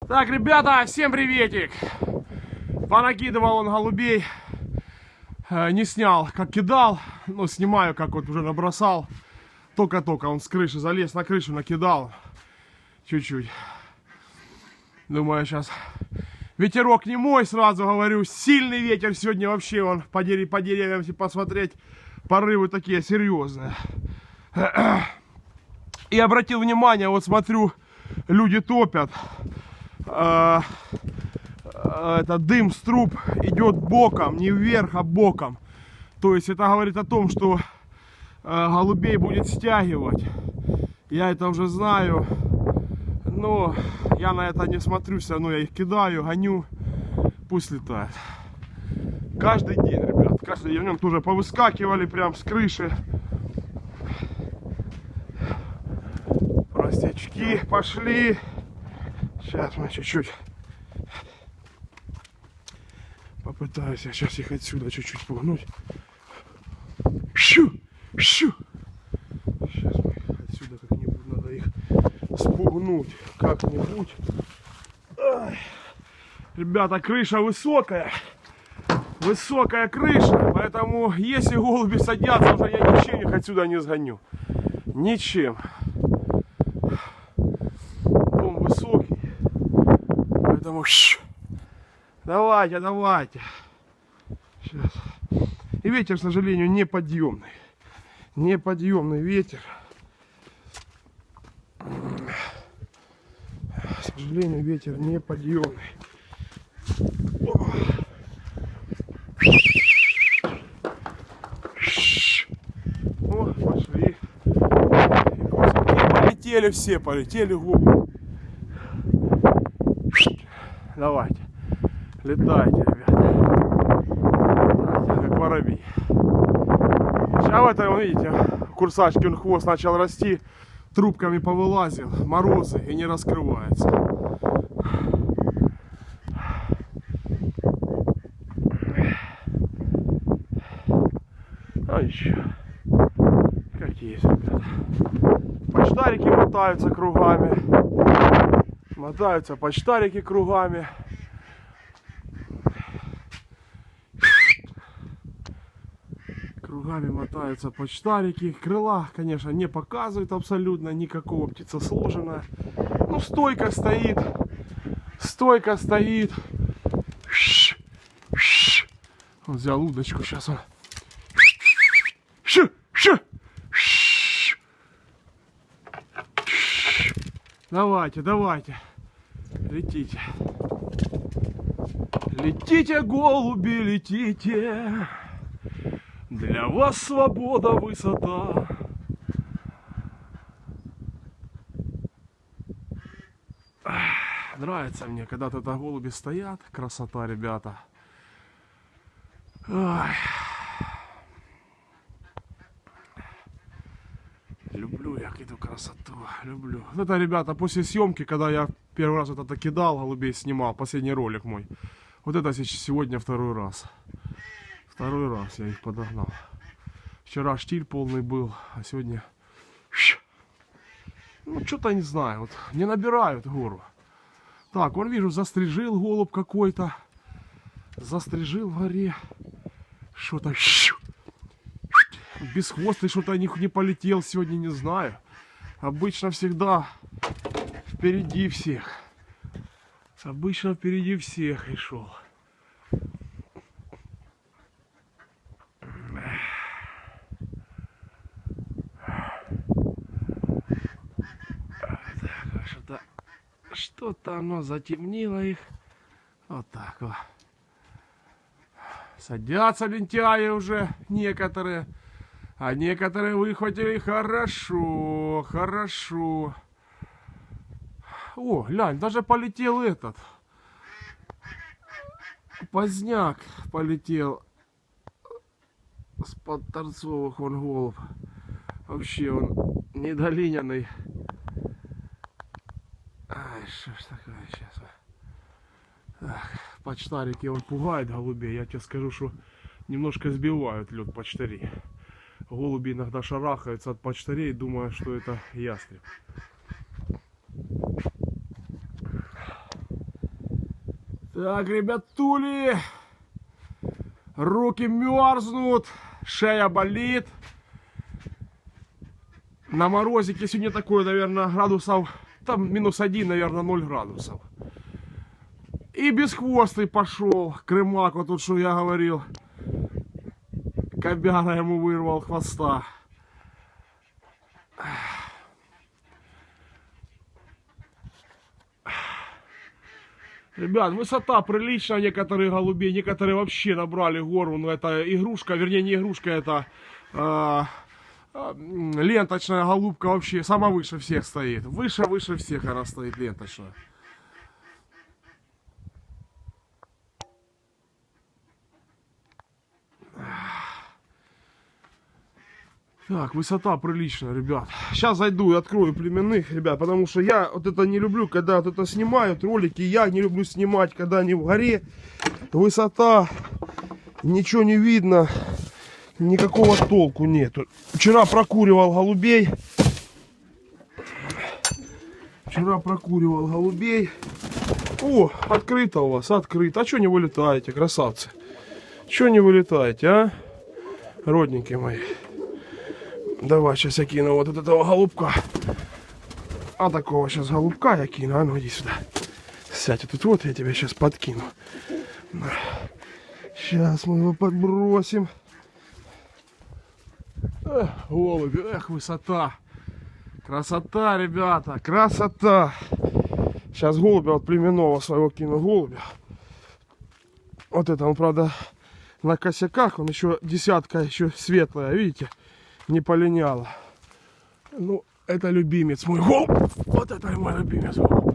Так, ребята, всем приветик. Понакидывал он голубей. Не снял, как кидал. Но снимаю, как вот уже набросал. Только-только он с крыши залез на крышу, накидал. Чуть-чуть. Думаю, сейчас ветерок не мой, сразу говорю. Сильный ветер сегодня вообще. Он по деревьям, если посмотреть, порывы такие серьезные. И обратил внимание, вот смотрю, люди топят. Это дым с труб идет боком, не вверх, а боком. То есть это говорит о том, что голубей будет стягивать. Я это уже знаю. Но я на это не смотрю, все равно я их кидаю, гоню. Пусть летают. Каждый день, ребят, каждый день. В нем тоже повыскакивали прям с крыши. Простячки пошли. Сейчас мы чуть-чуть попытаюсь я сейчас их отсюда чуть-чуть пугнуть. Щу! Щу! Сейчас мы их отсюда как-нибудь надо их спугнуть. Как-нибудь. Ребята, крыша высокая. Высокая крыша. Поэтому если голуби садятся, уже я ничем их отсюда не сгоню. Ничем. Дом высокий. Поэтому давайте, давайте. Сейчас. И ветер, к сожалению, неподъемный. Неподъемный ветер. К сожалению, ветер неподъемный. О, пошли. Полетели все, полетели голуби. Давайте. Летайте, ребята. Летайте, как воробей. Сейчас в этом, видите, курсачки, он хвост начал расти, трубками повылазил, морозы и не раскрывается. А еще какие есть, ребята. Почтарики мотаются кругами. Мотаются почтарики кругами. Кругами мотаются почтарики. Крыла, конечно, не показывают абсолютно никакого птицесложения. Ну, стойка стоит. Стойка стоит. Он взял удочку, сейчас он. Давайте, давайте. Летите. Летите, голуби, летите. Для вас свобода, высота. Нравится мне, когда тут голуби стоят. Красота, ребята. Ой. Люблю я эту красоту, люблю. Это, ребята, после съемки, когда я первый раз это кидал, голубей снимал, последний ролик мой. Вот это сегодня второй раз. Второй раз я их подогнал. Вчера штиль полный был, а сегодня... Ну, что-то не знаю, вот не набирают гору. Так, вон вижу, застрижил голубь какой-то. Застрижил в горе. Что-то... Бесхвостый что-то не полетел сегодня, не знаю. Обычно всегда впереди всех. Обычно впереди всех и шел. Что-то оно затемнило их. Вот так вот. Садятся лентяи уже некоторые. А некоторые выхватили хорошо, хорошо. О, глянь, даже полетел этот. Поздняк полетел. С-под торцовых он голубь. Вообще он недолиняный. Ай, что ж такое сейчас. Так, почтарики он пугает голубей. Я тебе скажу, что немножко сбивают лед почтари. Голуби иногда шарахаются от почтарей, думая, что это ястреб. Так, ребятули. Руки мерзнут. Шея болит. На морозике сегодня такое, наверное, градусов... Там -1, наверное, 0 градусов. И бесхвостый пошел. Крымак, вот тут, что я говорил. Кобяра ему вырвал хвоста. Ребят, высота приличная, некоторые голубей, некоторые вообще набрали гору, но это игрушка, вернее не игрушка, это ленточная голубка вообще, сама выше всех стоит, выше всех она стоит, ленточная. Так, высота приличная, ребят. Сейчас зайду и открою племенных, ребят, потому что я вот это не люблю, когда вот это снимают ролики. Я не люблю снимать, когда они в горе. Высота, ничего не видно, никакого толку нету. Вчера прокуривал голубей. О, открыто у вас, открыто. А что не вылетаете, красавцы? Что не вылетаете, а? Родненькие мои. Давай, сейчас я кину вот этого голубка. А такого сейчас голубка я кину. А ну иди сюда. Сядь тут вот, я тебя сейчас подкину. Сейчас мы его подбросим. Эх, голуби, эх, высота. Красота, ребята, красота. Сейчас голубя от племенного своего кину голубя. Вот это он, правда, на косяках. Он еще десятка, еще светлая, видите? Не полиняла. Ну, это любимец мой голубь. Вот это мой любимец голубь.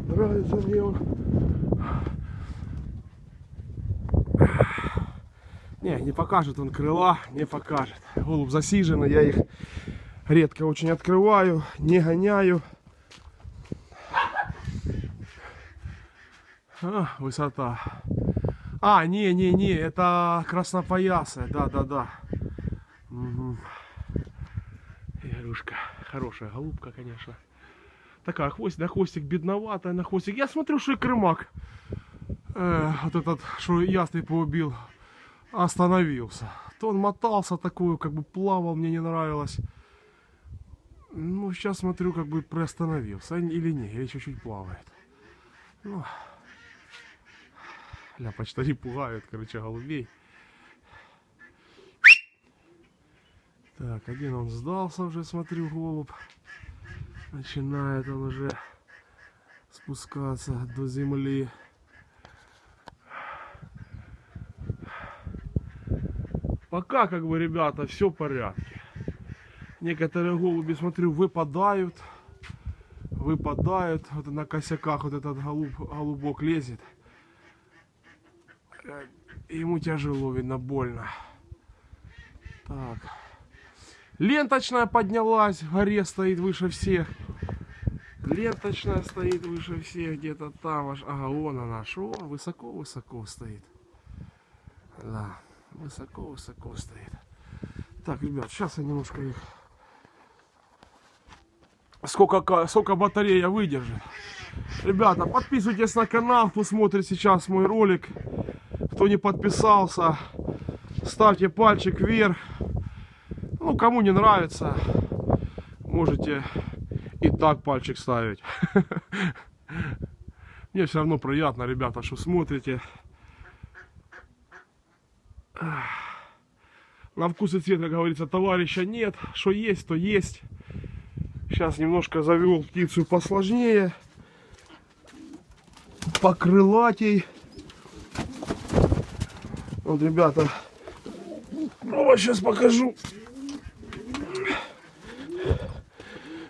Нравится мне он. Не покажет он крыла, не покажет. Голубь засиженный, я их редко очень открываю, не гоняю. Высота. Не, это краснопоясая, да. Угу. Игрушка. Хорошая голубка, конечно. Такая, хвостик бедноватая, на хвостик. Я смотрю, что и крымак. Вот этот, что ястреб убил, остановился. То он мотался такую, как бы плавал, мне не нравилось. Ну, сейчас смотрю, как бы приостановился. Или не, или чуть-чуть плавает. Ну, почти пугают, короче, голубей. Так, один он сдался уже, смотрю, голубь. Начинает он уже спускаться до земли. Пока, как бы, ребята, все в порядке. Некоторые голуби, смотрю, выпадают. Вот на косяках вот этот голубок лезет. Ему тяжело, видно, больно. Так. Ленточная поднялась, в горе стоит выше всех. Ленточная стоит выше всех, где-то там аж. Ага, вон она, шо, высоко стоит. Да, высоко стоит. Так, ребят, сейчас я немножко их... Сколько батарея выдержит. Ребята, подписывайтесь на канал, кто смотрит сейчас мой ролик. Кто не подписался, ставьте пальчик вверх. Ну, кому не нравится, можете и так пальчик ставить. Мне все равно приятно, ребята, что смотрите. На вкус и цвет, как говорится, товарища нет. Что есть, то есть. Сейчас немножко завел птицу посложнее. Покрылатей. Вот, ребята. Вот сейчас покажу.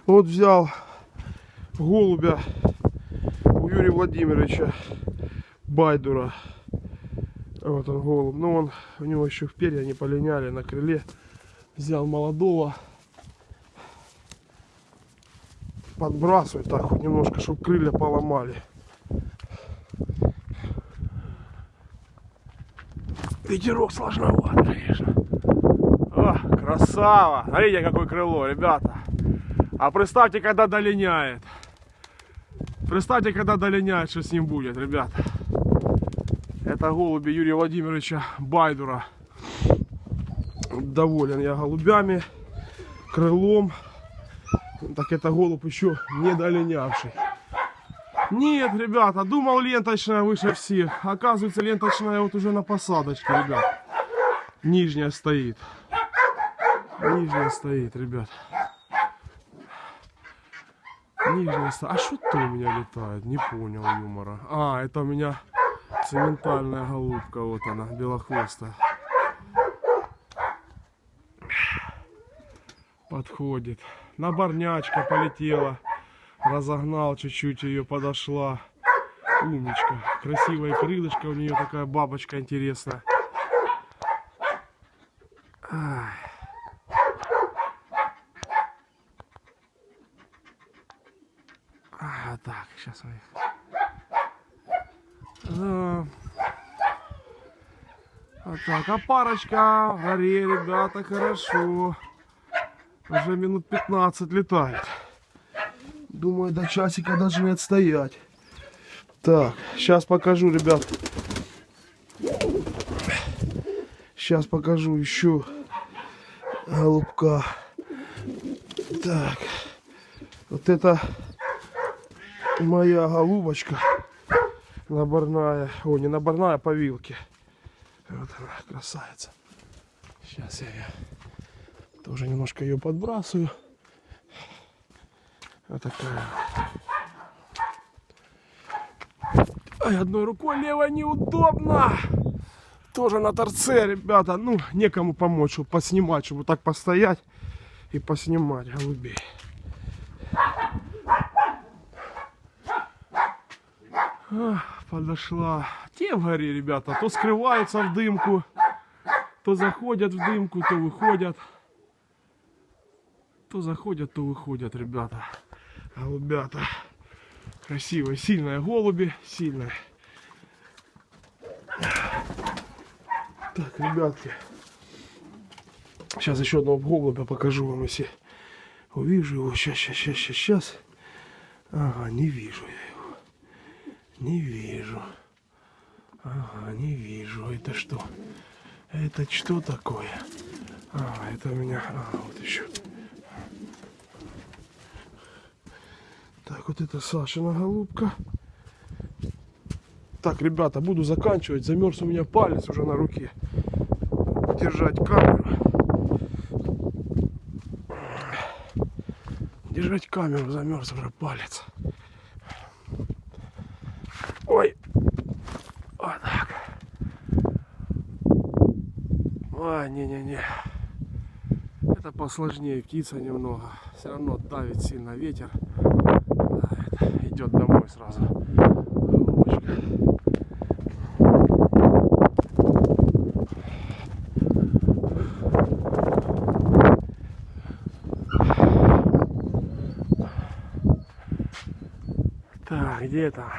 Вот взял голубя у Юрия Владимировича Байдура. Вот он голубь. Ну, у него еще в перья не полиняли на крыле. Взял молодого. Подбрасываю так вот немножко, чтобы крылья поломали. Ветерок сложноват, конечно. О, красава! Смотрите, какое крыло, ребята. А представьте, когда долиняет. Представьте, когда долиняет, что с ним будет, ребята. Это голуби Юрия Владимировича Байдура. Доволен я голубями, крылом. Так это голубь еще не долинявший. Нет, ребята, думал ленточная выше всех. Оказывается, ленточная вот уже на посадочке, ребят. Нижняя стоит. Нижняя стоит, ребят. Нижняя стоит. А что-то у меня летает? Не понял юмора. А, это у меня цементальная голубка. Вот она, белохвостая. Подходит. На барнячка полетела. Разогнал чуть-чуть, ее подошла. Умничка. Красивая крылышко у нее, такая бабочка интересная. Ай. А, так, сейчас мы их. Вот так, а парочка в горе, ребята, хорошо. Уже минут 15 летает. Думаю, до часика должны отстоять. Так, сейчас покажу, ребят. Сейчас покажу еще голубка. Так, вот это моя голубочка наборная. О, не наборная, а по вилке. Вот она, красавица. Сейчас я ее тоже немножко ее подбрасываю. Вот такая. Ай, одной рукой, левой неудобно. Тоже на торце, ребята. Ну, некому помочь, чтобы поснимать, чтобы так постоять и поснимать голубей. Подошла. Те в горе, ребята, то скрываются в дымку, то заходят в дымку, то выходят. То заходят, то выходят, ребята. Голубята. Красивые, сильные голуби, сильные. Так, ребятки. Сейчас еще одного голубя покажу вам, если увижу его. Сейчас. Ага, не вижу я его. Не вижу. Ага, не вижу. Это что? Это что такое? А, это у меня... А, вот еще. Так, вот это Сашина голубка. Так, ребята, буду заканчивать. Замерз у меня палец уже на руке. Держать камеру. Держать камеру, замерз уже палец. Ой. Вот так. Ой, не-не-не. Это посложнее, птица немного. Все равно давит сильно ветер. Давит. Идет домой сразу. Голубочка. Так, где это?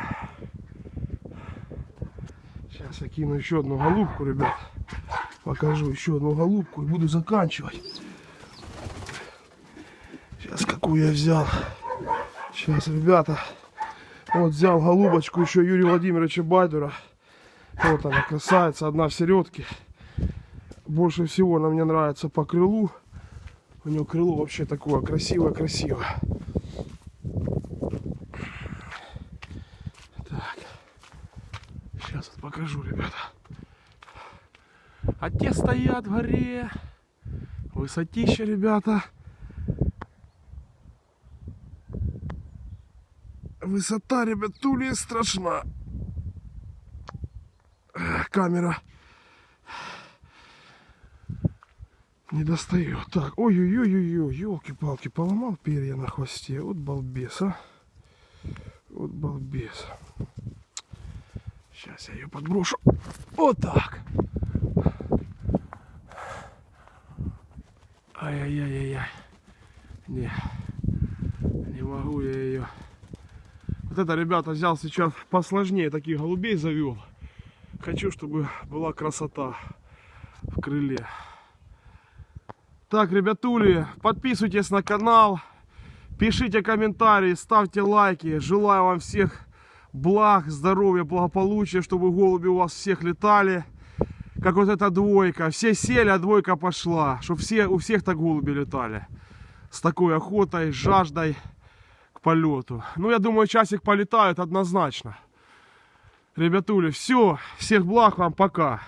Сейчас я кину еще одну голубку, ребят. Покажу еще одну голубку и буду заканчивать. Сейчас какую я взял. Сейчас, ребята. Вот взял голубочку еще Юрия Владимировича Байдура. Вот она, красавица, одна в середке. Больше всего она мне нравится по крылу. У нее крыло вообще такое красивое-красивое. Так. Сейчас вот покажу, ребята. А те стоят в горе. Высотища, ребята. Высота, ребятули, страшна. Камера не достает. Так, ой-ой-ой-ой-ой, елки-палки, поломал перья на хвосте. Вот балбес, а. Вот балбес. Сейчас я ее подброшу. Вот так. Ай-яй-яй-яй-яй. Не могу я ее. Вот это, ребята, взял сейчас посложнее, таких голубей завел. Хочу, чтобы была красота в крыле. Так, ребятули, подписывайтесь на канал, пишите комментарии, ставьте лайки. Желаю вам всех благ, здоровья, благополучия, чтобы голуби у вас всех летали. Как вот эта двойка. Все сели, а двойка пошла. Чтобы у всех так голуби летали. С такой охотой, с жаждой к полету. Ну, я думаю, часик полетают однозначно. Ребятули, все. Всех благ вам, пока.